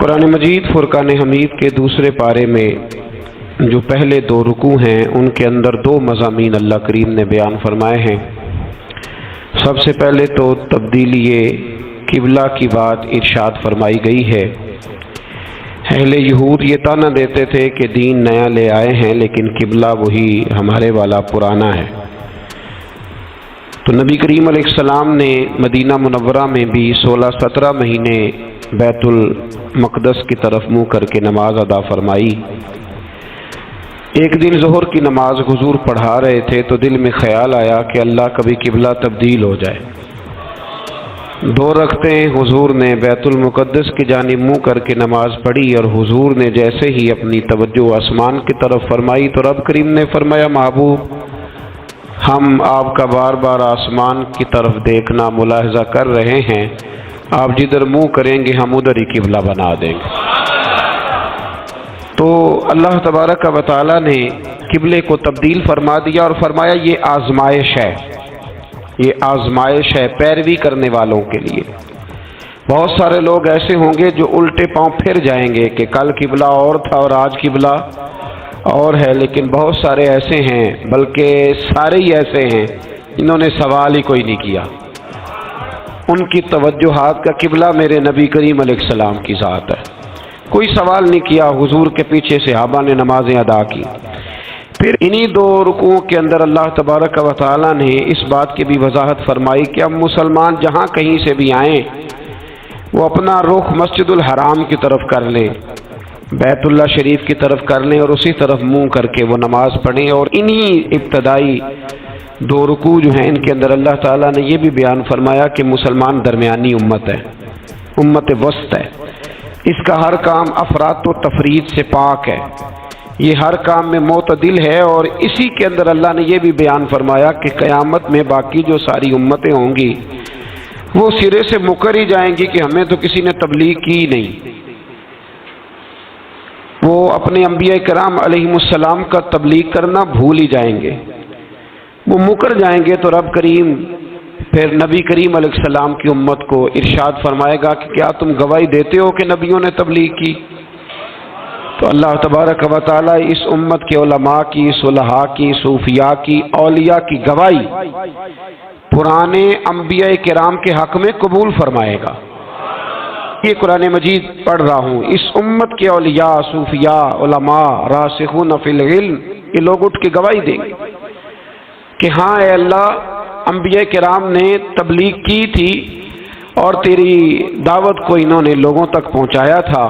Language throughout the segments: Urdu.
قرآن مجید فرقان حمید کے دوسرے پارے میں جو پہلے دو رکوع ہیں ان کے اندر دو مضامین اللہ کریم نے بیان فرمائے ہیں۔ سب سے پہلے تو تبدیلی قبلہ کی بات ارشاد فرمائی گئی ہے۔ اہل یہود یہ طعنہ دیتے تھے کہ دین نیا لے آئے ہیں لیکن قبلہ وہی ہمارے والا پرانا ہے، تو نبی کریم علیہ السلام نے مدینہ منورہ میں بھی 16-17 مہینے بیت المقدس کی طرف منہ کر کے نماز ادا فرمائی۔ ایک دن ظہر کی نماز حضور پڑھا رہے تھے تو دل میں خیال آیا کہ اللہ کبھی قبلہ تبدیل ہو جائے۔ 2 رکعتیں حضور نے بیت المقدس کی جانب منہ کر کے نماز پڑھی، اور حضور نے جیسے ہی اپنی توجہ آسمان کی طرف فرمائی تو رب کریم نے فرمایا، محبوب ہم آپ کا بار بار آسمان کی طرف دیکھنا ملاحظہ کر رہے ہیں، آپ جدھر منہ کریں گے ہم ادھر ہی قبلہ بنا دیں گے۔ تو اللہ تبارک و تعالی نے قبلے کو تبدیل فرما دیا اور فرمایا یہ آزمائش ہے، یہ آزمائش ہے پیروی کرنے والوں کے لیے۔ بہت سارے لوگ ایسے ہوں گے جو الٹے پاؤں پھر جائیں گے کہ کل قبلہ اور تھا اور آج قبلہ اور ہے، لیکن بہت سارے ایسے ہیں، بلکہ سارے ہی ایسے ہیں جنہوں نے سوال ہی کوئی نہیں کیا۔ ان کی توجہات کا قبلہ میرے نبی کریم علیہ السلام کی ذات ہے، کوئی سوال نہیں کیا۔ حضور کے پیچھے صحابہ نے نمازیں ادا کی۔ پھر انہی 2 رکوعوں کے اندر اللہ تبارک و تعالی نے اس بات کی بھی وضاحت فرمائی کہ اب مسلمان جہاں کہیں سے بھی آئیں وہ اپنا رخ مسجد الحرام کی طرف کر لیں، بیت اللہ شریف کی طرف کر لیں اور اسی طرف منہ کر کے وہ نماز پڑھیں۔ اور انہی ابتدائی 2 رکوع جو ہیں ان کے اندر اللہ تعالیٰ نے یہ بھی بیان فرمایا کہ مسلمان درمیانی امت ہے، امت وسط ہے، اس کا ہر کام افراط و تفرید سے پاک ہے، یہ ہر کام میں معتدل ہے۔ اور اسی کے اندر اللہ نے یہ بھی بیان فرمایا کہ قیامت میں باقی جو ساری امتیں ہوں گی وہ سرے سے مکر ہی جائیں گی کہ ہمیں تو کسی نے تبلیغ کی نہیں، وہ اپنے انبیاء کرام علیہم السلام کا تبلیغ کرنا بھول ہی جائیں گے، وہ مکر جائیں گے۔ تو رب کریم پھر نبی کریم علیہ السلام کی امت کو ارشاد فرمائے گا کہ کیا تم گواہی دیتے ہو کہ نبیوں نے تبلیغ کی؟ تو اللہ تبارک و تعالی اس امت کے علماء کی، صلحاء کی، صوفیاء کی، اولیاء کی گواہی پرانے انبیاء کرام کے حق میں قبول فرمائے گا۔ یہ قرآن مجید پڑھ رہا ہوں، اس امت کے اولیاء، صوفیاء، علماء، راسخون فی العلم، یہ لوگ اٹھ کے گواہی دیں گے کہ ہاں اے اللہ، انبیاء کرام نے تبلیغ کی تھی اور تیری دعوت کو انہوں نے لوگوں تک پہنچایا تھا۔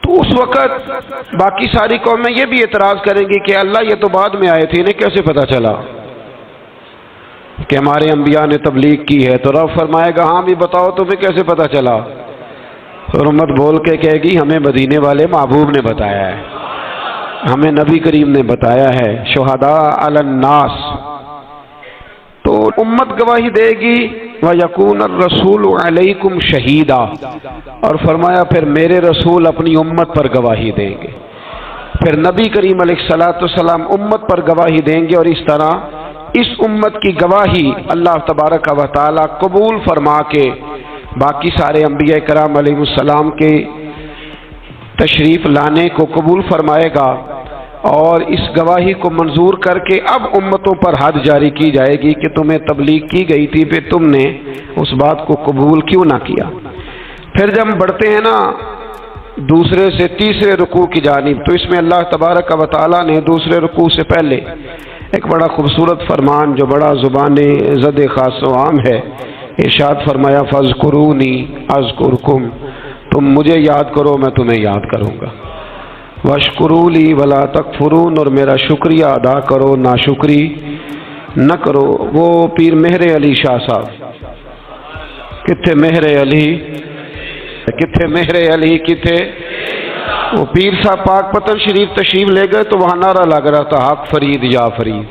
تو اس وقت باقی ساری قومیں یہ بھی اعتراض کریں گی کہ اللہ یہ تو بعد میں آئے تھے، انہیں کیسے پتہ چلا کہ ہمارے انبیاء نے تبلیغ کی ہے؟ تو رب فرمائے گا ہاں بھی بتاؤ تمہیں کیسے پتہ چلا؟ اور امت بول کے کہے گی ہمیں مدینے والے محبوب نے بتایا ہے، ہمیں نبی کریم نے بتایا ہے، شہداء علی الناس۔ تو امت گواہی دے گی وَيَكُونَ الرَّسُولُ عَلَيْكُمْ شَهِيدًا، اور فرمایا پھر میرے رسول اپنی امت پر گواہی دیں گے، پھر نبی کریم علیہ السلام امت پر گواہی دیں گے، اور اس طرح اس امت کی گواہی اللہ تبارک و تعالی قبول فرما کے باقی سارے انبیاء کرام علیہ السلام کے تشریف لانے کو قبول فرمائے گا، اور اس گواہی کو منظور کر کے اب امتوں پر حد جاری کی جائے گی کہ تمہیں تبلیغ کی گئی تھی، پھر تم نے اس بات کو قبول کیوں نہ کیا۔ پھر جب ہم بڑھتے ہیں نا دوسرے سے تیسرے رکوع کی جانب، تو اس میں اللہ تبارک و تعالی نے دوسرے رکوع سے پہلے ایک بڑا خوبصورت فرمان جو بڑا زبان زد خاص و عام ہے ارشاد فرمایا، فاذکرونی اذکرکم، تم مجھے یاد کرو میں تمہیں یاد کروں گا، واشکروا لی ولا تکفرون، اور میرا شکریہ ادا کرو ناشکری نہ کرو۔ وہ پیر مہر علی شاہ صاحب، کتھے مہر علی، کتھے مہر علی، کتھے وہ پیر صاحب پاک پتن شریف تشریف لے گئے تو وہاں نعرہ لگ رہا تھا، حق فرید یا فرید۔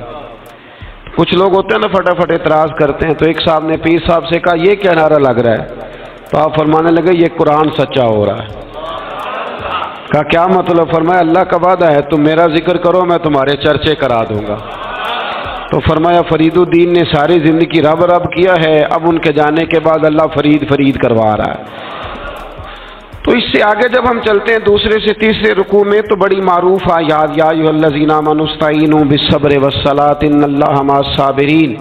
کچھ لوگ ہوتے ہیں نا فٹافٹ اعتراض کرتے ہیں، تو ایک صاحب نے پیر صاحب سے کہا یہ کیا نعرہ لگ رہا ہے؟ تو آپ فرمانے لگے یہ قرآن سچا ہو رہا ہے۔ کہا کیا مطلب؟ فرمایا اللہ کا وعدہ ہے تم میرا ذکر کرو میں تمہارے چرچے کرا دوں گا۔ تو فرمایا فرید الدین نے ساری زندگی رب رب کیا ہے، اب ان کے جانے کے بعد اللہ فرید فرید کروا رہا ہے۔ تو اس سے آگے جب ہم چلتے ہیں دوسرے سے تیسرے رکوع میں تو بڑی معروف آیات یا ایھا الذین آمنوا استعینوا بالصبر والصلاۃ ان اللہ مع الصابرین،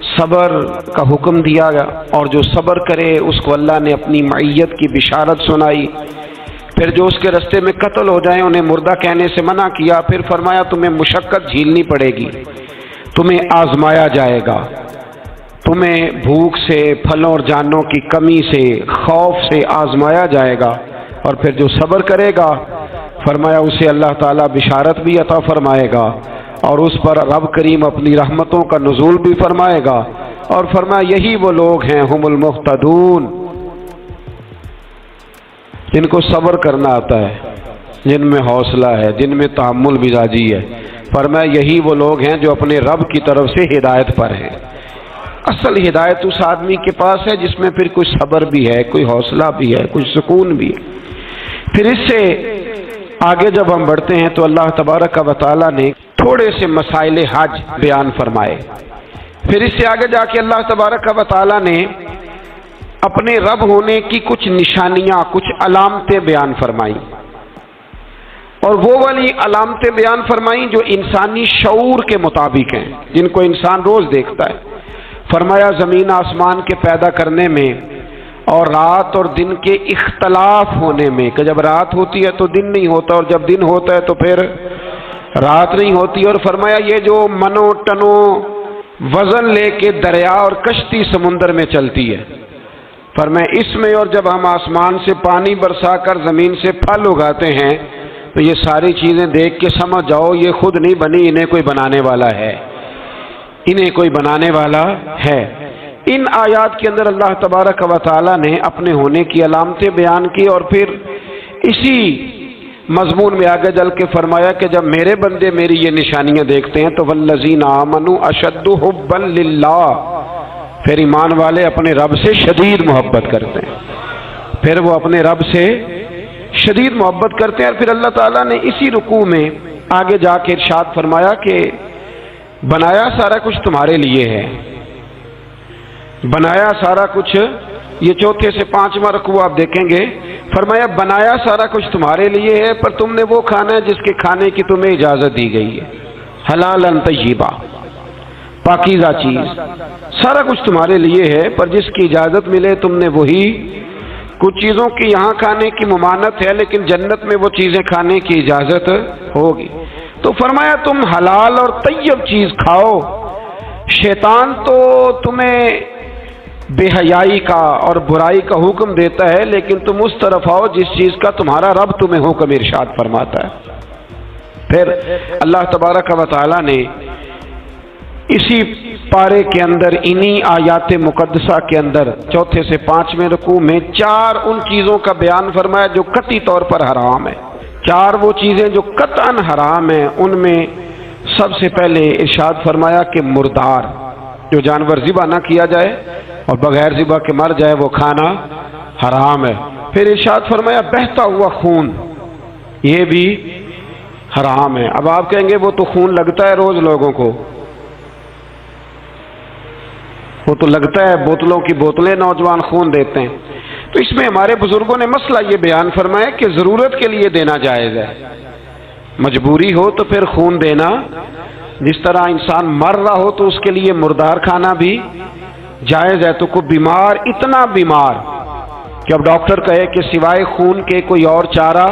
صبر کا حکم دیا گیا اور جو صبر کرے اس کو اللہ نے اپنی معیت کی بشارت سنائی۔ پھر جو اس کے رستے میں قتل ہو جائیں انہیں مردہ کہنے سے منع کیا، پھر فرمایا تمہیں مشقت جھیلنی پڑے گی، تمہیں آزمایا جائے گا، تمہیں بھوک سے، پھلوں اور جانوں کی کمی سے، خوف سے آزمایا جائے گا، اور پھر جو صبر کرے گا فرمایا اسے اللہ تعالیٰ بشارت بھی عطا فرمائے گا اور اس پر رب کریم اپنی رحمتوں کا نزول بھی فرمائے گا، اور فرمایا یہی وہ لوگ ہیں ہم المہتدون جن کو صبر کرنا آتا ہے، جن میں حوصلہ ہے، جن میں تحمل مزاجی ہے۔ فرمایا یہی وہ لوگ ہیں جو اپنے رب کی طرف سے ہدایت پر ہیں۔ اصل ہدایت اس آدمی کے پاس ہے جس میں پھر کوئی صبر بھی ہے، کوئی حوصلہ بھی ہے، کوئی سکون بھی ہے۔ پھر اس سے آگے جب ہم بڑھتے ہیں تو اللہ تبارک و تعالیٰ نے تھوڑے سے مسائل حج بیان فرمائے۔ پھر اس سے آگے جا کے اللہ تبارک و تعالیٰ نے اپنے رب ہونے کی کچھ نشانیاں، کچھ علامتیں بیان فرمائیں، اور وہ والی علامتیں بیان فرمائیں جو انسانی شعور کے مطابق ہیں، جن کو انسان روز دیکھتا ہے۔ فرمایا زمین آسمان کے پیدا کرنے میں اور رات اور دن کے اختلاف ہونے میں، کہ جب رات ہوتی ہے تو دن نہیں ہوتا اور جب دن ہوتا ہے تو پھر رات نہیں ہوتی، اور فرمایا یہ جو منو ٹنو وزن لے کے دریا اور کشتی سمندر میں چلتی ہے، فرمایا اس میں، اور جب ہم آسمان سے پانی برسا کر زمین سے پھل اگاتے ہیں تو یہ ساری چیزیں دیکھ کے سمجھ جاؤ یہ خود نہیں بنی، انہیں کوئی بنانے والا ہے، انہیں کوئی بنانے والا ہے۔ ان آیات کے اندر اللہ تبارک و تعالیٰ نے اپنے ہونے کی علامتیں بیان کی، اور پھر اسی مضمون میں آگے چل کے فرمایا کہ جب میرے بندے میری یہ نشانیاں دیکھتے ہیں تو والذین آمنوا اشد حبا للہ، پھر ایمان والے اپنے رب سے شدید محبت کرتے ہیں، پھر وہ اپنے رب سے شدید محبت کرتے ہیں۔ اور پھر اللہ تعالیٰ نے اسی رکوع میں آگے جا کے ارشاد فرمایا کہ بنایا سارا کچھ تمہارے لیے ہے، بنایا سارا کچھ، یہ چوتھے سے پانچواں رکوع آپ دیکھیں گے، فرمایا بنایا سارا کچھ تمہارے لیے ہے، پر تم نے وہ کھانا ہے جس کے کھانے کی تمہیں اجازت دی گئی ہے، حلالا طیبا، پاکیزہ چیز، سارا کچھ تمہارے لیے ہے، پر جس کی اجازت ملے تم نے وہی، کچھ چیزوں کی یہاں کھانے کی ممانعت ہے لیکن جنت میں وہ چیزیں کھانے کی اجازت ہوگی۔ تو فرمایا تم حلال اور طیب چیز کھاؤ، شیطان تو تمہیں بے حیائی کا اور برائی کا حکم دیتا ہے، لیکن تم اس طرف آؤ جس چیز کا تمہارا رب تمہیں حکم ارشاد فرماتا ہے۔ پھر اللہ تبارک و تعالیٰ نے اسی پارے کے اندر انہی آیات مقدسہ کے اندر چوتھے سے پانچویں رکوع میں چار ان چیزوں کا بیان فرمایا جو قطعی طور پر حرام ہے۔ چار وہ چیزیں جو قطعاً حرام ہیں، ان میں سب سے پہلے ارشاد فرمایا کہ مردار، جو جانور ذبح نہ کیا جائے اور بغیر ذبح کے مر جائے وہ کھانا حرام ہے۔ پھر ارشاد فرمایا بہتا ہوا خون، یہ بھی حرام ہے۔ اب آپ کہیں گے وہ تو خون لگتا ہے روز لوگوں کو، وہ تو لگتا ہے، بوتلوں کی بوتلیں نوجوان خون دیتے ہیں، تو اس میں ہمارے بزرگوں نے مسئلہ یہ بیان فرمایا کہ ضرورت کے لیے دینا جائز ہے، مجبوری ہو تو پھر خون دینا، جس طرح انسان مر رہا ہو تو اس کے لیے مردار کھانا بھی جائز ہے۔ تو کوئی بیمار، اتنا بیمار کہ اب ڈاکٹر کہے کہ سوائے خون کے کوئی اور چارہ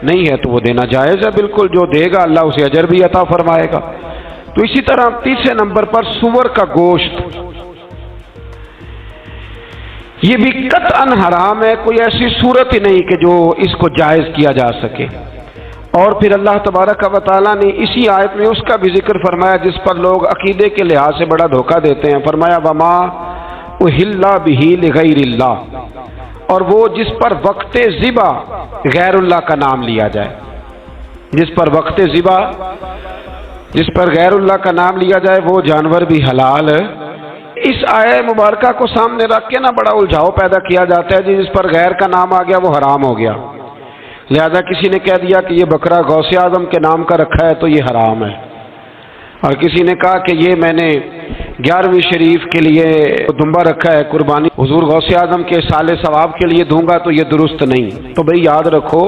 نہیں ہے تو وہ دینا جائز ہے، بالکل، جو دے گا اللہ اسے اجر بھی عطا فرمائے گا۔ تو اسی طرح تیسرے نمبر پر سور کا گوشت، یہ بھی قطعاً حرام ہے، کوئی ایسی صورت ہی نہیں کہ جو اس کو جائز کیا جا سکے۔ اور پھر اللہ تبارک و تعالیٰ نے اسی آیت میں اس کا بھی ذکر فرمایا جس پر لوگ عقیدے کے لحاظ سے بڑا دھوکہ دیتے ہیں، فرمایا وما اہل بہ لغیر اللہ، اور وہ جس پر وقت ذبح غیر اللہ کا نام لیا جائے، جس پر وقت ذبح، جس پر غیر اللہ کا نام لیا جائے وہ جانور بھی حلال ہے۔ اس آیہ مبارکہ کو سامنے رکھ کے نا بڑا الجھاؤ پیدا کیا جاتا ہے، جس پر غیر کا نام آ گیا وہ حرام ہو گیا، لہذا کسی نے کہہ دیا کہ یہ بکرا غوث اعظم کے نام کا رکھا ہے تو یہ حرام ہے۔ اور کسی نے کہا کہ یہ میں نے 11ویں شریف کے لیے دمبا رکھا ہے قربانی، حضور غوث اعظم کے سال ثواب کے لیے دوں گا تو یہ درست نہیں۔ تو بھئی یاد رکھو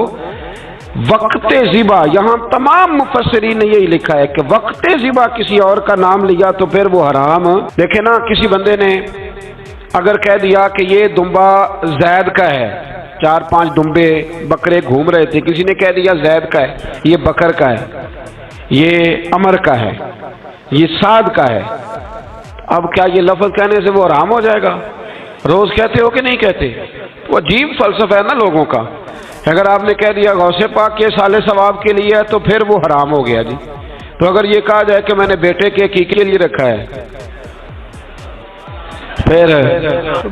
وقت ذبح، یہاں تمام مفسرین نے یہی لکھا ہے کہ وقت ذبح کسی اور کا نام لیا تو پھر وہ حرام۔ دیکھیں نا، کسی بندے نے اگر کہہ دیا کہ یہ دمبا زید کا ہے، 4-5 دمبے بکرے گھوم رہے تھے، کسی نے کہہ دیا زید کا ہے، یہ بکر کا ہے، یہ عمر کا ہے، یہ سعد کا ہے، اب کیا یہ لفظ کہنے سے وہ حرام ہو جائے گا؟ روز کہتے ہو کہ نہیں کہتے؟ وہ عجیب فلسفہ ہے نا لوگوں کا۔ اگر آپ نے کہہ دیا غوث پاک کے سال ثواب کے لیے ہے تو پھر وہ حرام ہو گیا جی۔ تو اگر یہ کہا جائے کہ میں نے بیٹے کے عقیقے کے لیے رکھا ہے، پھر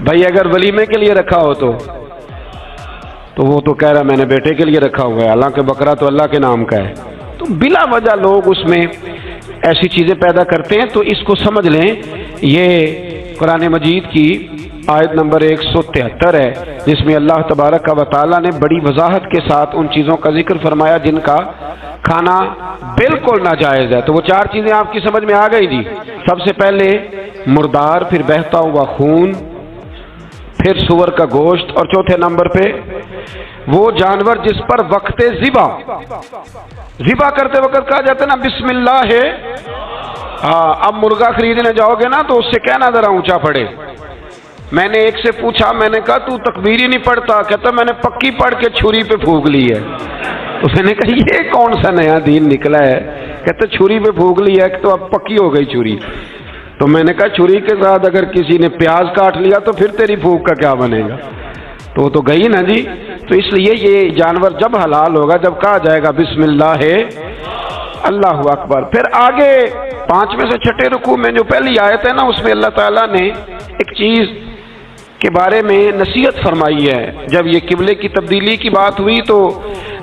بھائی اگر ولیمے کے لیے رکھا ہو تو وہ تو کہہ رہا ہے میں نے بیٹے کے لیے رکھا ہوا ہے، حالانکہ بکرا تو اللہ کے نام کا ہے۔ تو بلا وجہ لوگ اس میں ایسی چیزیں پیدا کرتے ہیں، تو اس کو سمجھ لیں یہ قرآن مجید کی آیت نمبر 173 ہے، جس میں اللہ تبارک و تعالیٰ نے بڑی وضاحت کے ساتھ ان چیزوں کا ذکر فرمایا جن کا کھانا بالکل ناجائز ہے۔ تو وہ 4 چیزیں آپ کی سمجھ میں آ گئی جی۔ سب سے پہلے مردار، پھر بہتا ہوا خون، پھر سور کا گوشت، اور چوتھے نمبر پہ وہ جانور جس پر وقت ذبح کرتے وقت کہا جاتا ہے نا بسم اللہ ہے۔ اب مرغا خریدنے جاؤ گے نا تو اس سے کہنا ذرا اونچا پڑے۔ میں نے ایک سے پوچھا، میں نے کہا تو تکبیر ہی نہیں پڑھتا؟ کہتا میں نے پکی پڑھ کے چھری پہ پھونک لی ہے۔ تو میں نے کہا یہ کون سا نیا دین نکلا ہے؟ کہتے چھری پہ پھونک لی ہے تو اب پکی ہو گئی چھری۔ تو میں نے کہا چھری کے ساتھ اگر کسی نے پیاز کاٹ لیا تو پھر تیری پھونک کا کیا بنے گا؟ تو گئی نا جی۔ تو اس لیے یہ جانور جب حلال ہوگا جب کہا جائے گا بسم اللہ ہے اللہ اکبر۔ پھر آگے 5 میں سے 6 رکوع میں جو پہلی آیت ہے نا، اس میں اللہ تعالیٰ نے ایک چیز کے بارے میں نصیحت فرمائی ہے۔ جب یہ قبلے کی تبدیلی کی بات ہوئی تو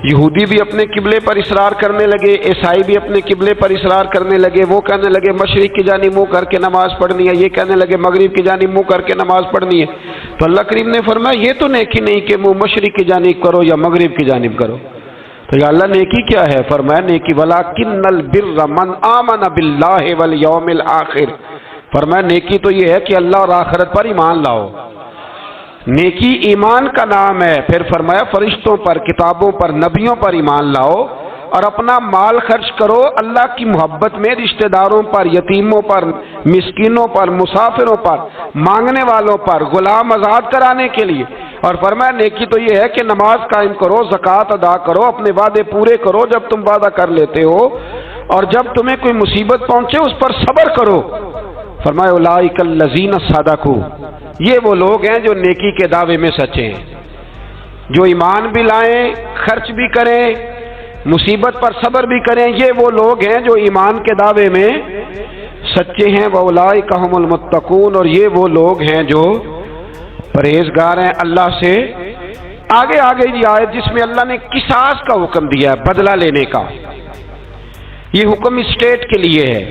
یہودی بھی اپنے قبلے پر اصرار کرنے لگے، عیسائی بھی اپنے قبلے پر اصرار کرنے لگے۔ وہ کہنے لگے مشرق کی جانب منہ کر کے نماز پڑھنی ہے، یہ کہنے لگے مغرب کی جانب منہ کر کے نماز پڑھنی ہے۔ تو اللہ کریم نے فرمایا یہ تو نیکی نہیں کہ منہ مشرق کی جانب کرو یا مغرب کی جانب کرو۔ تو یا اللہ نیکی کیا ہے؟ فرمایا نیکی وَلَٰكِنَّ الْبِرَّ مَنْ آمَنَ بِاللَّهِ وَالْيَوْمِ الْآخِرِ، فرمایا نیکی تو یہ ہے کہ اللہ اور آخرت پر ایمان لاؤ۔ نیکی ایمان کا نام ہے۔ پھر فرمایا فرشتوں پر، کتابوں پر، نبیوں پر ایمان لاؤ، اور اپنا مال خرچ کرو اللہ کی محبت میں رشتہ داروں پر، یتیموں پر، مسکینوں پر، مسافروں پر، مانگنے والوں پر، غلام آزاد کرانے کے لیے۔ اور فرمایا نیکی تو یہ ہے کہ نماز قائم کرو، زکوٰۃ ادا کرو، اپنے وعدے پورے کرو جب تم وعدہ کر لیتے ہو، اور جب تمہیں کوئی مصیبت پہنچے اس پر صبر کرو۔ فرمایا اولئک الذین صدقوا، یہ وہ لوگ ہیں جو نیکی کے دعوے میں سچے ہیں، جو ایمان بھی لائیں، خرچ بھی کریں، مصیبت پر صبر بھی کریں۔ یہ وہ لوگ ہیں جو ایمان کے دعوے میں سچے ہیں۔ وَأُولَئِكَ هُمُ الْمُتَّقُونَ، اور یہ وہ لوگ ہیں جو پرہیزگار ہیں اللہ سے۔ آگے یہ آیت جس میں اللہ نے قصاص کا حکم دیا ہے، بدلہ لینے کا۔ یہ حکم اسٹیٹ کے لیے ہے،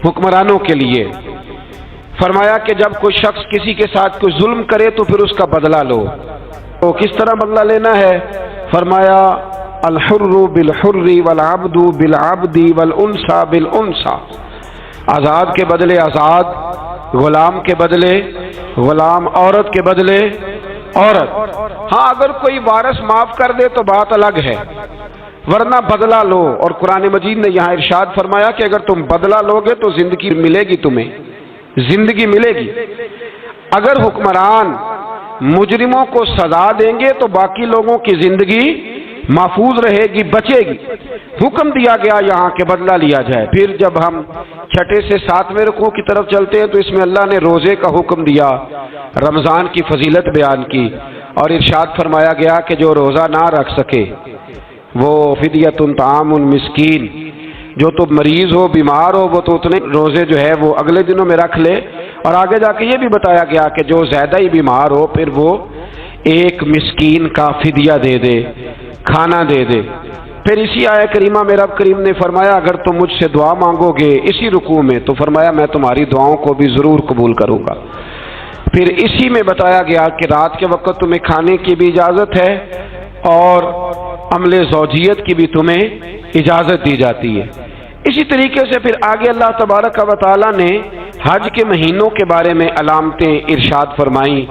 حکمرانوں کے لیے۔ فرمایا کہ جب کوئی شخص کسی کے ساتھ کوئی ظلم کرے تو پھر اس کا بدلہ لو۔ تو کس طرح بدلہ لینا ہے؟ فرمایا الحر بالحر والعبد بالعبد والانثى بالانثى، آزاد کے بدلے آزاد، غلام کے بدلے غلام، عورت کے بدلے عورت۔ ہاں اگر کوئی وارث معاف کر دے تو بات الگ ہے، ورنہ بدلہ لو۔ اور قرآن مجید نے یہاں ارشاد فرمایا کہ اگر تم بدلہ لوگے تو زندگی ملے گی، تمہیں زندگی ملے گی۔ اگر حکمران مجرموں کو سزا دیں گے تو باقی لوگوں کی زندگی محفوظ رہے گی، بچے گی۔ حکم دیا گیا یہاں کہ بدلہ لیا جائے۔ پھر جب ہم 6 سے 7ویں رکوع کی طرف چلتے ہیں تو اس میں اللہ نے روزے کا حکم دیا، رمضان کی فضیلت بیان کی، اور ارشاد فرمایا گیا کہ جو روزہ نہ رکھ سکے وہ فدیۃ طعام مسکین، جو تو مریض ہو، بیمار ہو، وہ تو اتنے روزے جو ہے وہ اگلے دنوں میں رکھ لے۔ اور آگے جا کے یہ بھی بتایا گیا کہ جو زیادہ ہی بیمار ہو پھر وہ 1 مسکین کا فدیہ دے دے، کھانا دے دے۔ پھر اسی آیت کریمہ میں رب کریم نے فرمایا اگر تم مجھ سے دعا مانگو گے اسی رکوع میں تو فرمایا میں تمہاری دعاؤں کو بھی ضرور قبول کروں گا۔ پھر اسی میں بتایا گیا کہ رات کے وقت تمہیں کھانے کی بھی اجازت ہے اور عمل زوجیت کی بھی تمہیں اجازت دی جاتی ہے۔ اسی طریقے سے پھر آگے اللہ تبارک و تعالی نے حج کے مہینوں کے بارے میں علامتیں ارشاد فرمائیں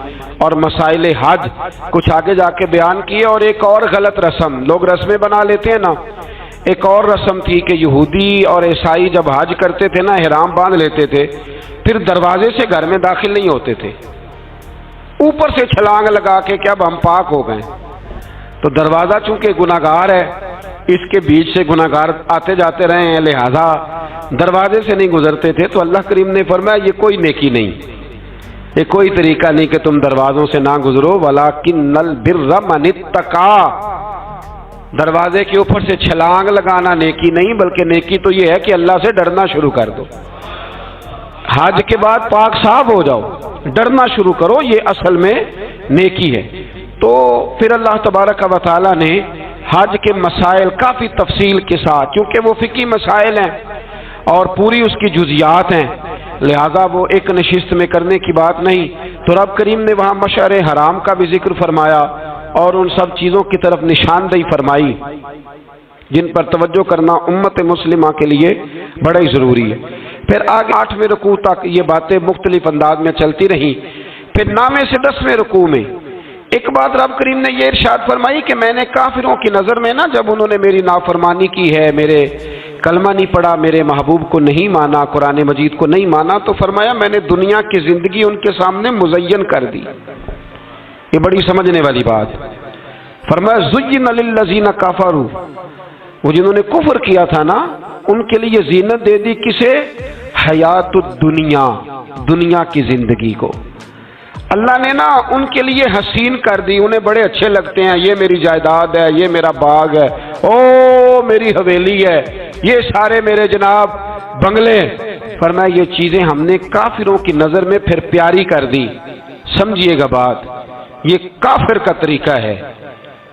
اور مسائل حج کچھ آگے جا کے بیان کیے. اور ایک اور غلط رسم لوگ رسمیں بنا لیتے ہیں نا، ایک اور رسم تھی کہ یہودی اور عیسائی جب حج کرتے تھے نا احرام باندھ لیتے تھے، پھر دروازے سے گھر میں داخل نہیں ہوتے تھے، اوپر سے چھلانگ لگا کے کہ اب ہم پاک ہو گئے. تو دروازہ چونکہ گناہگار ہے، اس کے بیچ سے گناہگار آتے جاتے رہے ہیں، لہذا دروازے سے نہیں گزرتے تھے. تو اللہ کریم نے فرمایا یہ کوئی نیکی نہیں، یہ کوئی طریقہ نہیں کہ تم دروازوں سے نہ گزرو. وَلَٰكِنَّ الْبِرَّ مَنِ اتَّقَىٰ، دروازے کے اوپر سے چھلانگ لگانا نیکی نہیں، بلکہ نیکی تو یہ ہے کہ اللہ سے ڈرنا شروع کر دو. حج کے بعد پاک صاف ہو جاؤ، ڈرنا شروع کرو، یہ اصل میں نیکی ہے. تو پھر اللہ تبارک و تعالی نے حج کے مسائل کافی تفصیل کے ساتھ، کیونکہ وہ فقہی مسائل ہیں اور پوری اس کی جزیات ہیں، لہذا وہ ایک نشست میں کرنے کی بات نہیں. تو رب کریم نے وہاں مشعر حرام کا بھی ذکر فرمایا اور ان سب چیزوں کی طرف نشاندہی فرمائی جن پر توجہ کرنا امت مسلمہ کے لیے بڑا ہی ضروری ہے. پھر آگے 8ویں رکوع تک یہ باتیں مختلف انداز میں چلتی رہیں. پھر 9ویں سے 10ویں رکوع میں ایک بات رب کریم نے یہ ارشاد فرمائی کہ میں نے کافروں کی نظر میں نا، جب انہوں نے میری نافرمانی کی ہے، میرے کلمہ نہیں پڑھا، میرے محبوب کو نہیں مانا، قرآن مجید کو نہیں مانا، تو فرمایا میں نے دنیا کی زندگی ان کے سامنے مزین کر دی. یہ بڑی سمجھنے والی بات. فرمایا زین للذین کفروا، وہ جنہوں نے کفر کیا تھا نا ان کے لیے زینت دے دی کسے؟ حیات الدنیا، دنیا کی زندگی کو اللہ نے نا ان کے لیے حسین کر دی. انہیں بڑے اچھے لگتے ہیں، یہ میری جائیداد ہے، یہ میرا باغ ہے، او میری حویلی ہے، یہ سارے میرے جناب بنگلے. فرمایا یہ چیزیں ہم نے کافروں کی نظر میں پھر پیاری کر دی. سمجھیے گا بات، یہ کافر کا طریقہ ہے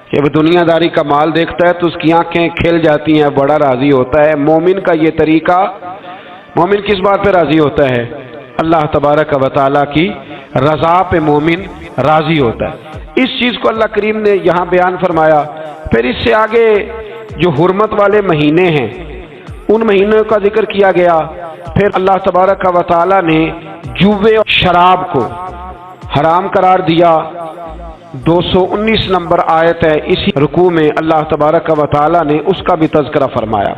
کہ وہ دنیا داری کا مال دیکھتا ہے تو اس کی آنکھیں کھل جاتی ہیں، بڑا راضی ہوتا ہے. مومن کا یہ طریقہ، مومن کس بات پہ راضی ہوتا ہے؟ اللہ تبارک و تعالیٰ کی رضا پہ مومن راضی ہوتا ہے. اس چیز کو اللہ کریم نے یہاں بیان فرمایا. پھر اس سے آگے جو حرمت والے مہینے ہیں ان مہینوں کا ذکر کیا گیا. پھر اللہ تبارک و تعالیٰ نے جوے اور شراب کو حرام قرار دیا. 219 نمبر آیت ہے، اسی رکوع میں اللہ تبارک و تعالیٰ نے اس کا بھی تذکرہ فرمایا.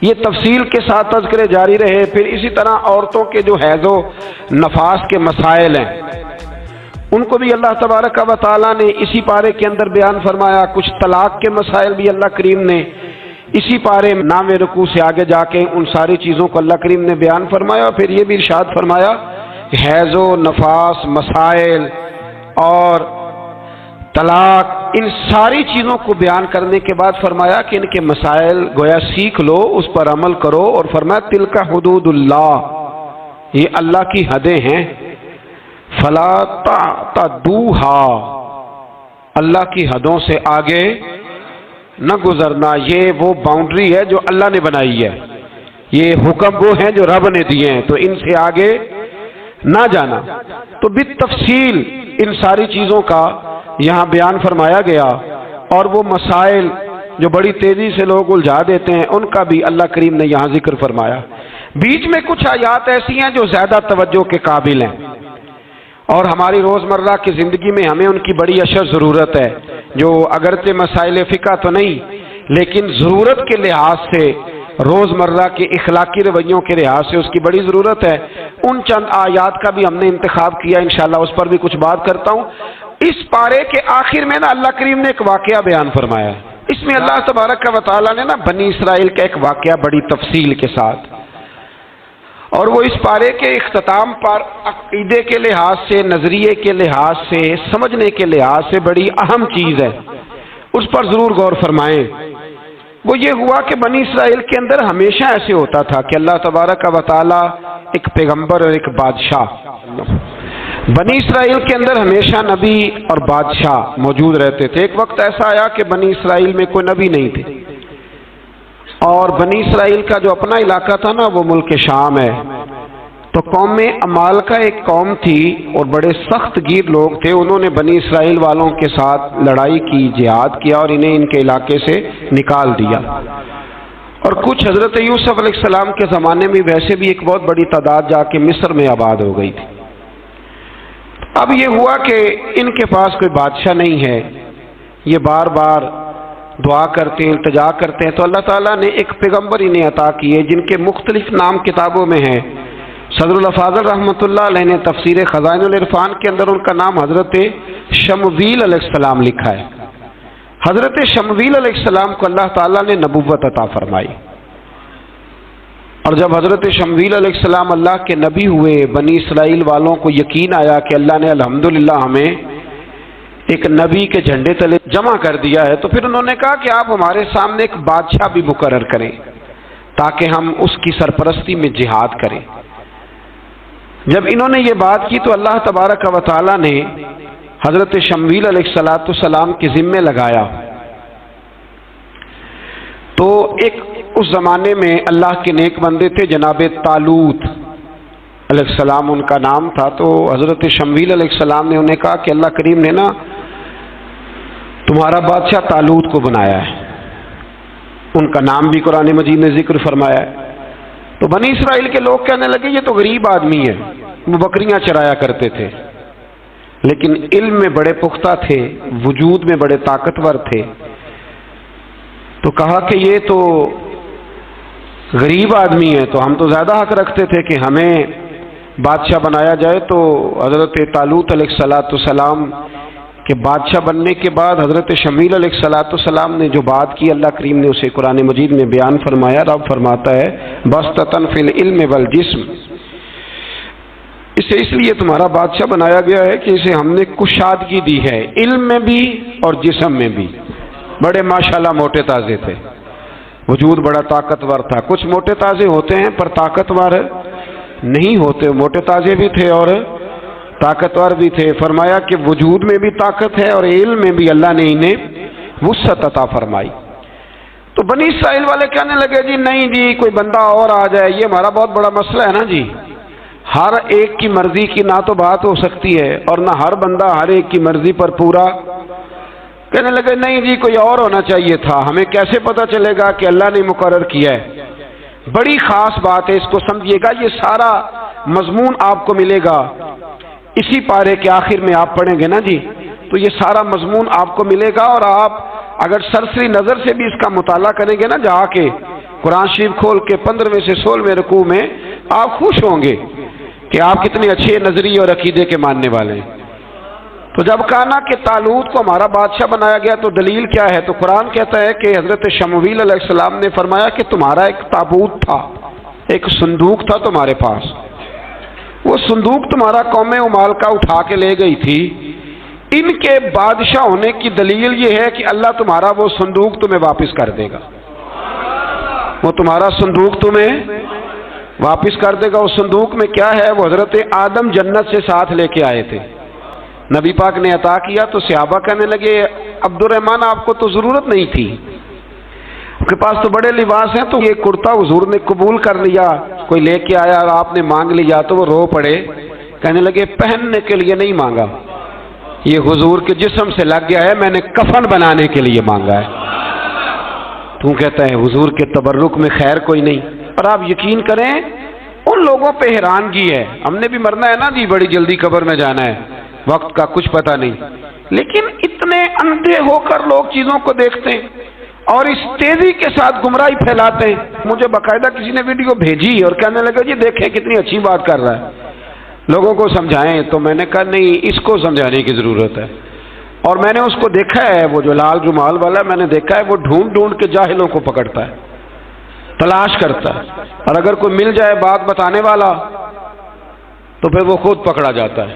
یہ تفصیل کے ساتھ تذکرے جاری رہے. پھر اسی طرح عورتوں کے جو حیض و نفاس کے مسائل ہیں ان کو بھی اللہ تبارک و تعالیٰ نے اسی پارے کے اندر بیان فرمایا. کچھ طلاق کے مسائل بھی اللہ کریم نے اسی پارے 9ویں رکوع سے آگے جا کے ان ساری چیزوں کو اللہ کریم نے بیان فرمایا. پھر یہ بھی ارشاد فرمایا کہ حیض و نفاس مسائل اور طلاق، ان ساری چیزوں کو بیان کرنے کے بعد فرمایا کہ ان کے مسائل گویا سیکھ لو، اس پر عمل کرو. اور فرمایا تلک حدود اللہ، یہ اللہ کی حدیں ہیں، فلا تعتدوها، اللہ کی حدوں سے آگے نہ گزرنا. یہ وہ باؤنڈری ہے جو اللہ نے بنائی ہے، یہ حکم وہ ہیں جو رب نے دیے ہیں، تو ان سے آگے نہ جانا. تو بالتفصیل ان ساری چیزوں کا یہاں بیان فرمایا گیا. اور وہ مسائل جو بڑی تیزی سے لوگ الجھا دیتے ہیں ان کا بھی اللہ کریم نے یہاں ذکر فرمایا. بیچ میں کچھ آیات ایسی ہیں جو زیادہ توجہ کے قابل ہیں اور ہماری روزمرہ کی زندگی میں ہمیں ان کی بڑی اشد ضرورت ہے، جو اگرچہ مسائل فقہ تو نہیں لیکن ضرورت کے لحاظ سے، روزمرہ کے اخلاقی رویوں کے لحاظ سے اس کی بڑی ضرورت ہے. ان چند آیات کا بھی ہم نے انتخاب کیا، انشاءاللہ اس پر بھی کچھ بات کرتا ہوں. اس پارے کے آخر میں نا اللہ کریم نے ایک واقعہ بیان فرمایا. اس میں اللہ تبارک و تعالیٰ نے نا بنی اسرائیل کا ایک واقعہ بڑی تفصیل کے ساتھ، اور وہ اس پارے کے اختتام پر عقیدے کے لحاظ سے، نظریے کے لحاظ سے، سمجھنے کے لحاظ سے بڑی اہم چیز ہے، اس پر ضرور غور فرمائیں. وہ یہ ہوا کہ بنی اسرائیل کے اندر ہمیشہ ایسے ہوتا تھا کہ اللہ تبارک و تعالیٰ ایک پیغمبر اور ایک بادشاہ، بنی اسرائیل کے اندر ہمیشہ نبی اور بادشاہ موجود رہتے تھے. ایک وقت ایسا آیا کہ بنی اسرائیل میں کوئی نبی نہیں تھے، اور بنی اسرائیل کا جو اپنا علاقہ تھا نا وہ ملک شام ہے. تو قوم عمالقہ ایک قوم تھی اور بڑے سخت گیر لوگ تھے. انہوں نے بنی اسرائیل والوں کے ساتھ لڑائی کی، جہاد کیا اور انہیں ان کے علاقے سے نکال دیا. اور کچھ حضرت یوسف علیہ السلام کے زمانے میں ویسے بھی ایک بہت بڑی تعداد جا کے مصر میں آباد ہو گئی تھی۔ اب یہ ہوا کہ ان کے پاس کوئی بادشاہ نہیں ہے، یہ بار بار دعا کرتے ہیں، التجا کرتے ہیں، تو اللہ تعالیٰ نے ایک پیغمبر انہیں عطا کیے جن کے مختلف نام کتابوں میں ہیں۔ صدر الافاضل رحمۃ اللہ علیہ نے تفسیر خزائن العرفان کے اندر ان کا نام حضرت شمویل علیہ السلام لکھا ہے۔ حضرت شمویل علیہ السلام کو اللہ تعالیٰ نے نبوت عطا فرمائی، اور جب حضرت شمویل علیہ السلام اللہ کے نبی ہوئے، بنی اسرائیل والوں کو یقین آیا کہ اللہ نے الحمدللہ ہمیں ایک نبی کے جھنڈے تلے جمع کر دیا ہے، تو پھر انہوں نے کہا کہ آپ ہمارے سامنے ایک بادشاہ بھی مقرر کریں تاکہ ہم اس کی سرپرستی میں جہاد کریں۔ جب انہوں نے یہ بات کی تو اللہ تبارک و تعالیٰ نے حضرت شمویل علیہ السلام کے ذمے لگایا۔ تو ایک اس زمانے میں اللہ کے نیک بندے تھے جناب طالوت علیہ السلام ان کا نام تھا، تو حضرت شمویل علیہ السلام نے انہیں کہا کہ اللہ کریم نے نا تمہارا بادشاہ طالوت کو بنایا ہے، ان کا نام بھی قرآن مجید نے ذکر فرمایا ہے۔ تو بنی اسرائیل کے لوگ کہنے لگے یہ تو غریب آدمی ہے، وہ بکریاں چرایا کرتے تھے لیکن علم میں بڑے پختہ تھے، وجود میں بڑے طاقتور تھے، تو کہا کہ یہ تو غریب آدمی ہے، تو ہم تو زیادہ حق رکھتے تھے کہ ہمیں بادشاہ بنایا جائے۔ تو حضرت طالوت علیہ السلام کے بادشاہ بننے کے بعد حضرت شمویل علیہ السلام نے جو بات کی اللہ کریم نے اسے قرآن مجید میں بیان فرمایا۔ رب فرماتا ہے بسطتاً فی العلم والجسم، اسے اس لیے تمہارا بادشاہ بنایا گیا ہے کہ اسے ہم نے کشادگی دی ہے، علم میں بھی اور جسم میں بھی۔ بڑے ماشاءاللہ موٹے تازے تھے، وجود بڑا طاقتور تھا۔ کچھ موٹے تازے ہوتے ہیں پر طاقتور نہیں ہوتے، موٹے تازے بھی تھے اور طاقتور بھی تھے۔ فرمایا کہ وجود میں بھی طاقت ہے اور علم میں بھی اللہ نے انہیں وسعت عطا فرمائی۔ تو بنی اسرائیل والے کہنے لگے جی نہیں جی کوئی بندہ اور آ جائے، یہ ہمارا بہت بڑا مسئلہ ہے نا جی، ہر ایک کی مرضی کی نہ تو بات ہو سکتی ہے اور نہ ہر بندہ ہر ایک کی مرضی پر پورا۔ کہنے لگے نہیں جی کوئی اور ہونا چاہیے تھا، ہمیں کیسے پتہ چلے گا کہ اللہ نے مقرر کیا ہے؟ بڑی خاص بات ہے، اس کو سمجھیے گا، یہ سارا مضمون آپ کو ملے گا اسی پارے کے آخر میں، آپ پڑھیں گے نا جی تو یہ سارا مضمون آپ کو ملے گا، اور آپ اگر سرسری نظر سے بھی اس کا مطالعہ کریں گے نا، جا کے قرآن شریف کھول کے 15ویں سے 16ویں رکوع میں آپ خوش ہوں گے کہ آپ کتنے اچھے نظریے اور عقیدے کے ماننے والے ہیں۔ تو جب کہا نا کہ طالوت کو ہمارا بادشاہ بنایا گیا تو دلیل کیا ہے؟ تو قرآن کہتا ہے کہ حضرت شمویل علیہ السلام نے فرمایا کہ تمہارا ایک تابوت تھا، ایک صندوق تھا تمہارے پاس، وہ صندوق تمہارا قوم ممالکہ اٹھا کے لے گئی تھی، ان کے بادشاہ ہونے کی دلیل یہ ہے کہ اللہ تمہارا وہ صندوق تمہیں واپس کر دے گا، وہ تمہارا صندوق تمہیں واپس کر دے گا۔ اس صندوق میں کیا ہے؟ وہ حضرت آدم جنت سے ساتھ لے کے آئے تھے، نبی پاک نے عطا کیا۔ تو صحابہ کہنے لگے عبد الرحمن آپ کو تو ضرورت نہیں تھی، آپ کے پاس تو بڑے لباس ہیں، تو یہ کرتا حضور نے قبول کر لیا، کوئی لے کے آیا اور آپ نے مانگ لیا۔ تو وہ رو پڑے، کہنے لگے پہننے کے لیے نہیں مانگا، یہ حضور کے جسم سے لگ گیا ہے، میں نے کفن بنانے کے لیے مانگا ہے۔ تو کہتا ہے حضور کے تبرک میں خیر کوئی نہیں۔ اور آپ یقین کریں ان لوگوں پہ حیرانگی ہے، ہم نے بھی مرنا ہے نا جی، بڑی جلدی قبر میں جانا ہے، وقت کا کچھ پتہ نہیں، لیکن اتنے اندھے ہو کر لوگ چیزوں کو دیکھتے ہیں اور اس تیزی کے ساتھ گمراہی پھیلاتے ہیں۔ مجھے باقاعدہ کسی نے ویڈیو بھیجی اور کہنے لگا جی دیکھیں کتنی اچھی بات کر رہا ہے، لوگوں کو سمجھائیں۔ تو میں نے کہا نہیں، اس کو سمجھانے کی ضرورت ہے، اور میں نے اس کو دیکھا ہے، وہ جو لال رومال والا میں نے دیکھا ہے، وہ ڈھونڈ ڈھونڈ کے جاہلوں کو پکڑتا ہے، تلاش کرتا ہے، اور اگر کوئی مل جائے بات بتانے والا تو پھر وہ خود پکڑا جاتا ہے،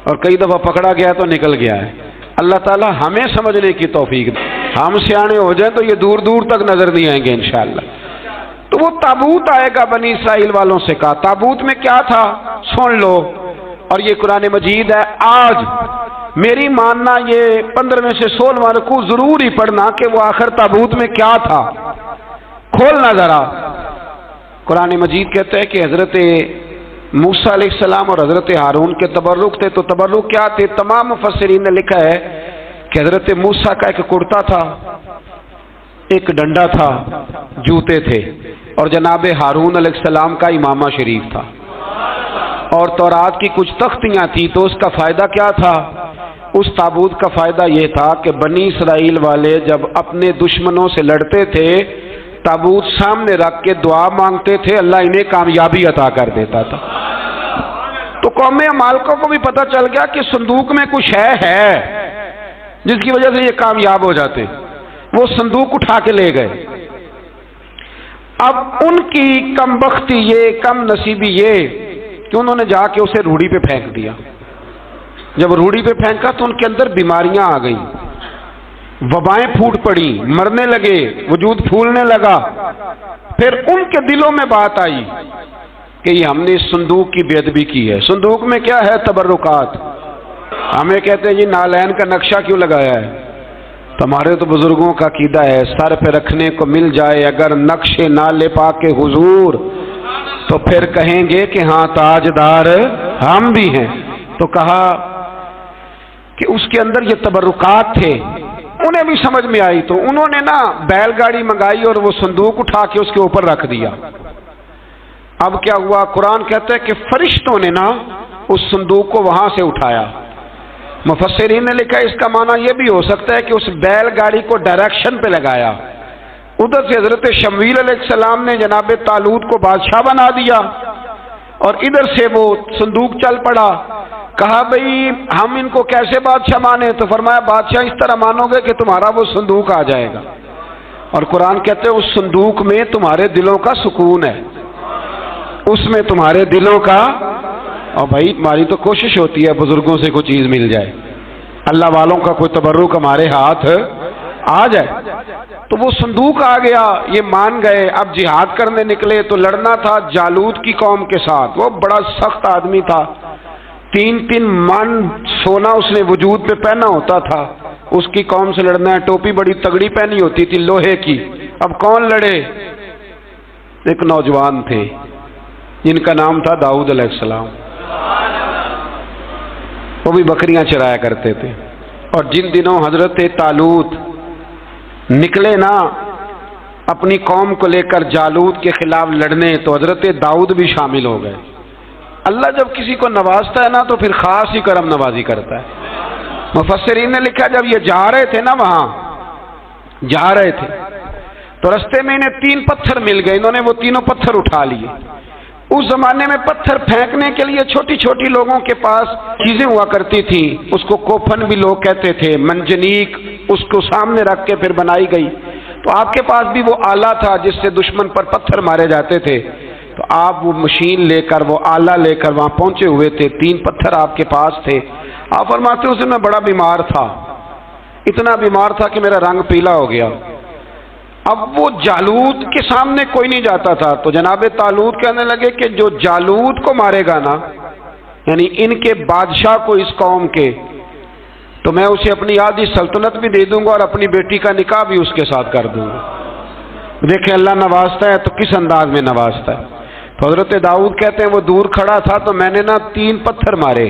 اور کئی دفعہ پکڑا گیا تو نکل گیا ہے۔ اللہ تعالی ہمیں سمجھنے کی توفیق دے، ہم سیانے ہو جائیں تو یہ دور دور تک نظر نہیں آئیں گے انشاءاللہ۔ تو وہ تابوت آئے گا، بنی اسرائیل والوں سے کہا تابوت میں کیا تھا سن لو، اور یہ قرآن مجید ہے۔ آج میری ماننا یہ 15ویں سے 16واں رکوع ضرور ہی پڑھنا کہ وہ آخر تابوت میں کیا تھا، کھولنا ذرا۔ قرآن مجید کہتا ہے کہ حضرت موسیٰ علیہ السلام اور حضرت ہارون کے تبرک تھے۔ تو تبرک کیا تھے؟ تمام مفسرین نے لکھا ہے کہ حضرت موسیٰ کا ایک کرتا تھا، ایک ڈنڈا تھا، جوتے تھے، اور جناب ہارون علیہ السلام کا امامہ شریف تھا، اور تورات کی کچھ تختیاں تھیں۔ تو اس کا فائدہ کیا تھا؟ اس تابوت کا فائدہ یہ تھا کہ بنی اسرائیل والے جب اپنے دشمنوں سے لڑتے تھے، تابوت سامنے رکھ کے دعا مانگتے تھے، اللہ انہیں کامیابی عطا کر دیتا تھا۔ تو قوم عمالقہ کو بھی پتہ چل گیا کہ صندوق میں کچھ ہے جس کی وجہ سے یہ کامیاب ہو جاتے۔ وہ صندوق اٹھا کے لے گئے۔ اب ان کی کم بختی یہ، کم نصیبی یہ کہ انہوں نے جا کے اسے روڑی پہ پھینک دیا۔ جب روڑی پہ پھینکا تو ان کے اندر بیماریاں آ گئیں، وبائیں پھوٹ پڑی، مرنے لگے، وجود پھولنے لگا۔ پھر ان کے دلوں میں بات آئی کہ یہ ہم نے اس صندوق کی بے ادبی کی ہے۔ صندوق میں کیا ہے؟ تبرکات۔ ہمیں کہتے ہیں جی نالین کا نقشہ کیوں لگایا ہے؟ تمہارے تو بزرگوں کا عقیدہ ہے سر پہ رکھنے کو مل جائے اگر نقش نالے پاک کے حضور تو پھر کہیں گے کہ ہاں تاجدار ہم بھی ہیں۔ تو کہا کہ اس کے اندر یہ تبرکات تھے، انہیں بھی سمجھ میں آئی، تو انہوں نے نا بیل گاڑی منگائی اور وہ صندوق اٹھا کے اس کے اوپر رکھ دیا۔ اب کیا ہوا؟ قرآن کہتا ہے کہ فرشتوں نے نا اس صندوق کو وہاں سے اٹھایا۔ مفسرین نے لکھا اس کا معنی یہ بھی ہو سکتا ہے کہ اس بیل گاڑی کو ڈائریکشن پہ لگایا۔ ادھر سے حضرت شمویل علیہ السلام نے جناب طالوت کو بادشاہ بنا دیا، اور ادھر سے وہ صندوق چل پڑا۔ کہا بھئی ہم ان کو کیسے بادشاہ مانے؟ تو فرمایا بادشاہ اس طرح مانو گے کہ تمہارا وہ صندوق آ جائے گا، اور قرآن کہتے ہیں اس صندوق میں تمہارے دلوں کا سکون ہے، اس میں تمہارے دلوں کا۔ اور بھائی ہماری تو کوشش ہوتی ہے بزرگوں سے کوئی چیز مل جائے، اللہ والوں کا کوئی تبرک ہمارے ہاتھ آ جائے۔ تو وہ صندوق آ گیا، یہ مان گئے۔ اب جہاد کرنے نکلے تو لڑنا تھا جالوت کی قوم کے ساتھ۔ وہ بڑا سخت آدمی تھا، 3 من سونا اس نے وجود پہ پہنا ہوتا تھا۔ اس کی قوم سے لڑنا ہے، ٹوپی بڑی تگڑی پہنی ہوتی تھی لوہے کی۔ اب کون لڑے؟ ایک نوجوان تھے جن کا نام تھا داؤد علیہ السلام، وہ بھی بکریاں چرایا کرتے تھے۔ اور جن دنوں حضرت طالوت نکلے نا اپنی قوم کو لے کر جالوت کے خلاف لڑنے، تو حضرت داؤد بھی شامل ہو گئے۔ اللہ جب کسی کو نوازتا ہے نا تو پھر خاص ہی کرم نوازی کرتا ہے۔ مفسرین نے لکھا جب یہ جا رہے تھے نا، وہاں جا رہے تھے تو رستے میں انہیں 3 پتھر مل گئے۔ انہوں نے وہ تینوں پتھر اٹھا لیے۔ اس زمانے میں پتھر پھینکنے کے لیے چھوٹی چھوٹی لوگوں کے پاس چیزیں ہوا کرتی تھیں، اس کو کوپھن بھی لوگ کہتے تھے، منجنیق، اس کو سامنے رکھ کے پھر بنائی گئی۔ تو آپ کے پاس بھی وہ آلہ تھا جس سے دشمن پر پتھر مارے جاتے تھے، تو آپ وہ مشین لے کر، وہ آلہ لے کر وہاں پہنچے ہوئے تھے۔ 3 پتھر آپ کے پاس تھے۔ آپ فرماتے اس دن میں بڑا بیمار تھا، اتنا بیمار تھا کہ میرا رنگ پیلا ہو گیا۔ اب وہ جالوت کے سامنے کوئی نہیں جاتا تھا، تو جناب طالوت کہنے لگے کہ جو جالوت کو مارے گا نا، یعنی ان کے بادشاہ کو اس قوم کے، تو میں اسے اپنی آدھی سلطنت بھی دے دوں گا اور اپنی بیٹی کا نکاح بھی اس کے ساتھ کر دوں گا۔ دیکھیں اللہ نوازتا ہے تو کس انداز میں نوازتا ہے۔ تو حضرت داؤد کہتے ہیں وہ دور کھڑا تھا تو میں نے نا 3 پتھر مارے۔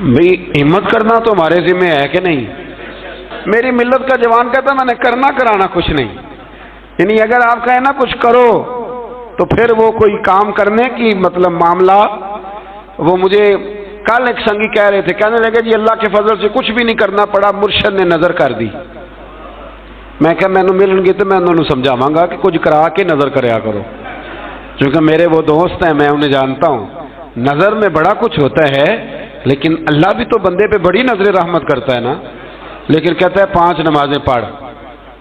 بھئی ہمت کرنا تو ہمارے ذمہ ہے کہ نہیں؟ میری ملت کا جوان کہتا میں نے کرنا کرانا کچھ نہیں، یعنی اگر آپ کہیں نا کچھ کرو تو پھر وہ کوئی کام کرنے کی مطلب معاملہ۔ وہ مجھے کل ایک سنگی کہہ رہے تھے، کہنے لگے جی اللہ کے فضل سے کچھ بھی نہیں کرنا پڑا، مرشد نے نظر کر دی۔ میں کہا میں ملن گی تو میں انہوں نے سمجھاواں گا کہ کچھ کرا کے نظر کریا کرو، کیونکہ میرے وہ دوست ہیں، میں انہیں جانتا ہوں۔ نظر میں بڑا کچھ ہوتا ہے، لیکن اللہ بھی تو بندے پہ بڑی نظر رحمت کرتا ہے نا۔ لیکن کہتا ہے 5 نمازیں پڑھ،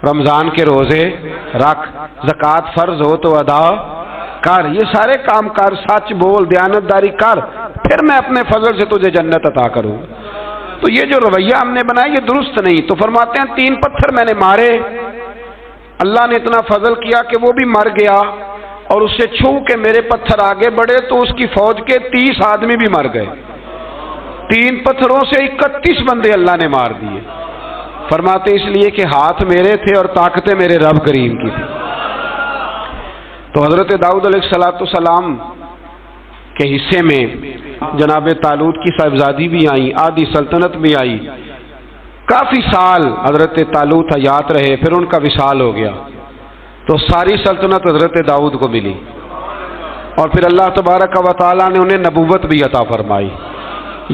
رمضان کے روزے رکھ، زکوٰۃ فرض ہو تو ادا کر، یہ سارے کام کر، سچ بول، دیانتداری کر، پھر میں اپنے فضل سے تجھے جنت عطا کروں۔ تو یہ جو رویہ ہم نے بنایا یہ درست نہیں۔ تو فرماتے ہیں 3 پتھر میں نے مارے، اللہ نے اتنا فضل کیا کہ وہ بھی مر گیا، اور اس سے چھو کے میرے پتھر آگے بڑھے تو اس کی فوج کے 30 آدمی بھی مر گئے۔ 3 پتھروں سے 31 بندے اللہ نے مار دیے۔ فرماتے اس لیے کہ ہاتھ میرے تھے اور طاقتیں میرے رب کریم کی تھی۔ تو حضرت داؤد علیہ السلام کے حصے میں جناب طالوت کی صاحبزادی بھی آئی، آدھی سلطنت بھی آئی، کافی سال حضرت طالوت حیات رہے، پھر ان کا وصال ہو گیا، تو ساری سلطنت حضرت داؤد کو ملی، اور پھر اللہ تبارک و تعالیٰ نے انہیں نبوت بھی عطا فرمائی۔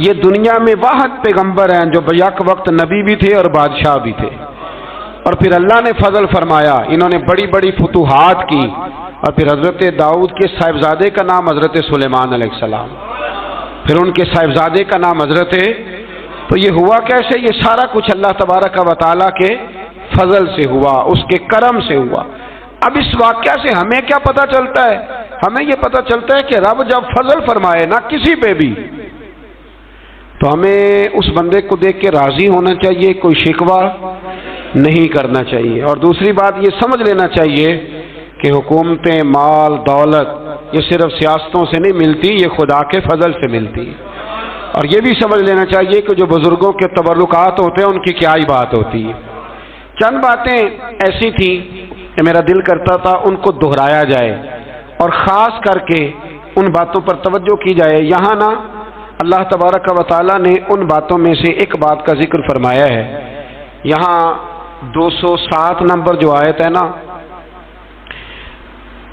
یہ دنیا میں واحد پیغمبر ہیں جو بیک وقت نبی بھی تھے اور بادشاہ بھی تھے، اور پھر اللہ نے فضل فرمایا، انہوں نے بڑی بڑی فتوحات کی، اور پھر حضرت داؤد کے صاحبزادے کا نام حضرت سلیمان علیہ السلام، پھر ان کے صاحبزادے کا نام حضرت، تو یہ ہوا کیسے؟ یہ سارا کچھ اللہ تبارک و تعالیٰ کے فضل سے ہوا، اس کے کرم سے ہوا۔ اب اس واقعہ سے ہمیں کیا پتہ چلتا ہے؟ ہمیں یہ پتہ چلتا ہے کہ رب جب فضل فرمائے نا کسی پہ بھی، تو ہمیں اس بندے کو دیکھ کے راضی ہونا چاہیے، کوئی شکوہ نہیں کرنا چاہیے۔ اور دوسری بات یہ سمجھ لینا چاہیے کہ حکومتیں، مال، دولت یہ صرف سیاستوں سے نہیں ملتی، یہ خدا کے فضل سے ملتی ہے۔ اور یہ بھی سمجھ لینا چاہیے کہ جو بزرگوں کے تبرکات ہوتے ہیں ان کی کیا ہی بات ہوتی ہے۔ چند باتیں ایسی تھیں کہ میرا دل کرتا تھا ان کو دہرایا جائے، اور خاص کر کے ان باتوں پر توجہ کی جائے۔ یہاں نا اللہ تبارک و تعالیٰ نے ان باتوں میں سے ایک بات کا ذکر فرمایا ہے۔ یہاں 207 نمبر جو آیت ہے نا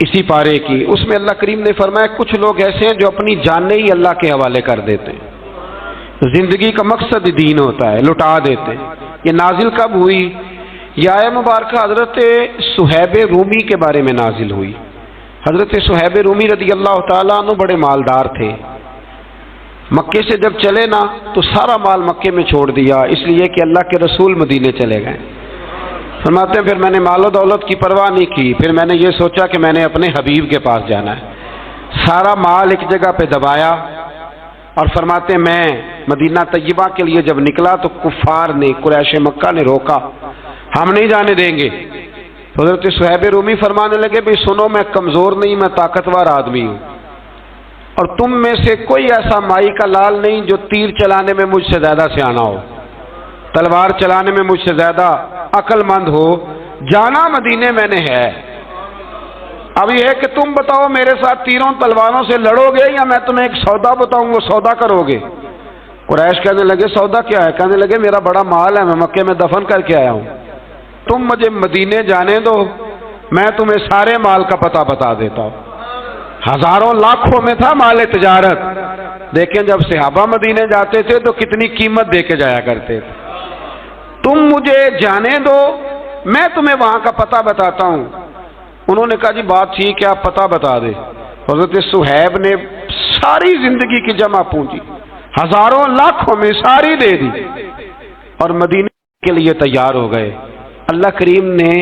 اسی پارے کی، اس میں اللہ کریم نے فرمایا کچھ لوگ ایسے ہیں جو اپنی جانیں ہی اللہ کے حوالے کر دیتے ہیں، زندگی کا مقصد دین ہوتا ہے، لٹا دیتے ہیں۔ یہ نازل کب ہوئی؟ یہ آیت مبارکہ حضرت صہیب رومی کے بارے میں نازل ہوئی۔ حضرت صہیب رومی رضی اللہ تعالیٰ عنہ بڑے مالدار تھے، مکے سے جب چلے نا تو سارا مال مکے میں چھوڑ دیا، اس لیے کہ اللہ کے رسول مدینے چلے گئے۔ فرماتے ہیں پھر میں نے مال و دولت کی پرواہ نہیں کی، پھر میں نے یہ سوچا کہ میں نے اپنے حبیب کے پاس جانا ہے، سارا مال ایک جگہ پہ دبایا، اور فرماتے ہیں میں مدینہ طیبہ کے لیے جب نکلا تو کفار نے، قریش مکہ نے روکا، ہم نہیں جانے دیں گے۔ حضرت صہیب رومی فرمانے لگے بھی سنو، میں کمزور نہیں، میں طاقتور آدمی ہوں، اور تم میں سے کوئی ایسا مائی کا لال نہیں جو تیر چلانے میں مجھ سے زیادہ سیانا ہو، تلوار چلانے میں مجھ سے زیادہ عقل مند ہو، جانا مدینے میں نے ہے۔ اب یہ ہے کہ تم بتاؤ میرے ساتھ تیروں تلواروں سے لڑو گے یا میں تمہیں ایک سودا بتاؤں وہ سودا کرو گے؟ قریش کہنے لگے سودا کیا ہے؟ کہنے لگے میرا بڑا مال ہے، میں مکے میں دفن کر کے آیا ہوں، تم مجھے مدینے جانے دو، میں تمہیں سارے مال کا پتہ بتا دیتا ہوں۔ ہزاروں لاکھوں میں تھا مال تجارت، دیکھیں جب صحابہ مدینے جاتے تھے تو کتنی قیمت دے کے جایا کرتے تھے۔ تم مجھے جانے دو، میں تمہیں وہاں کا پتہ بتاتا ہوں۔ انہوں نے کہا جی بات ٹھیک ہے، آپ پتہ بتا دیں۔ حضرت صہیب نے ساری زندگی کی جمع پونجی ہزاروں لاکھوں میں ساری دے دی اور مدینے کے لیے تیار ہو گئے۔ اللہ کریم نے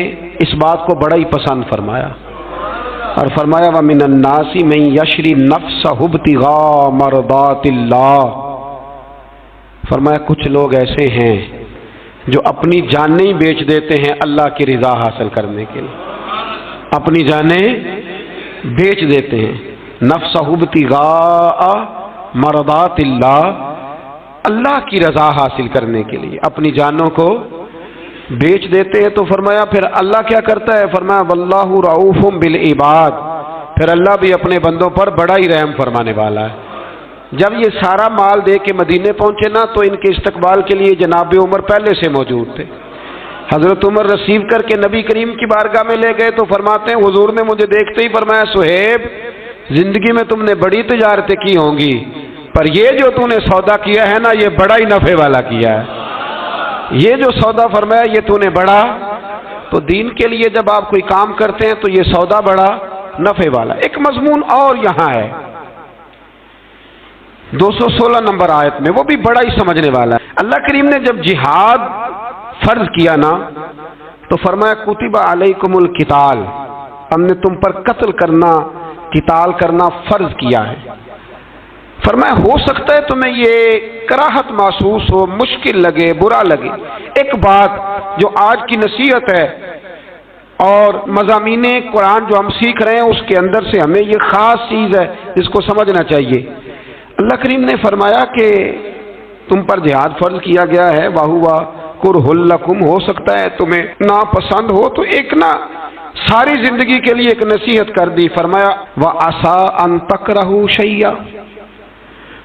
اس بات کو بڑا ہی پسند فرمایا اور فرمایا وَمِنَ النَّاسِ مَن يَشْرِي نَفْسَهُ ابْتِغَاءَ مَرْضَاتِ اللَّهِ، فرمایا کچھ لوگ ایسے ہیں جو اپنی جانیں ہی بیچ دیتے ہیں اللہ کی رضا حاصل کرنے کے لیے، اپنی جانیں بیچ دیتے ہیں، نَفْسَهُ ابْتِغَاءَ مَرْضَاتِ اللَّهِ، اللہ کی رضا حاصل کرنے کے لیے اپنی جانوں کو بیچ دیتے ہیں۔ تو فرمایا پھر اللہ کیا کرتا ہے؟ فرمایا واللہ رؤوف بالعباد، پھر اللہ بھی اپنے بندوں پر بڑا ہی رحم فرمانے والا ہے۔ جب یہ سارا مال دے کے مدینے پہنچے نا تو ان کے استقبال کے لیے جناب عمر پہلے سے موجود تھے۔ حضرت عمر رسیو کر کے نبی کریم کی بارگاہ میں لے گئے تو فرماتے ہیں حضور نے مجھے دیکھتے ہی فرمایا صہیب زندگی میں تم نے بڑی تجارتیں کی ہوں گی، پر یہ جو تم نے سودا کیا ہے نا یہ بڑا ہی نفع والا کیا ہے، یہ جو سودا فرمایا یہ تو نے بڑا۔ تو دین کے لیے جب آپ کوئی کام کرتے ہیں تو یہ سودا بڑا نفع والا۔ ایک مضمون اور یہاں ہے 216 نمبر آیت میں، وہ بھی بڑا ہی سمجھنے والا ہے۔ اللہ کریم نے جب جہاد فرض کیا نا تو فرمایا کتب علیکم القتال، ہم نے تم پر قتل کرنا، قتال کرنا فرض کیا ہے۔ فرمایا ہو سکتا ہے تمہیں یہ کراہت محسوس ہو، مشکل لگے، برا لگے۔ ایک بات جو آج کی نصیحت ہے اور مضامین قرآن جو ہم سیکھ رہے ہیں اس کے اندر سے ہمیں یہ خاص چیز ہے جس کو سمجھنا چاہیے۔ اللہ کریم نے فرمایا کہ تم پر جہاد فرض کیا گیا ہے، وَهُوَ كُرْهٌ لَكُمْ، ہو سکتا ہے تمہیں ناپسند ہو، تو ایک نہ ساری زندگی کے لیے ایک نصیحت کر دی۔ فرمایا وَعَسَىٰ أَن تَكْرَهُوا شَيْئًا،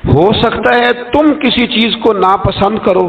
ہو سکتا ہے تم کسی چیز کو ناپسند کرو،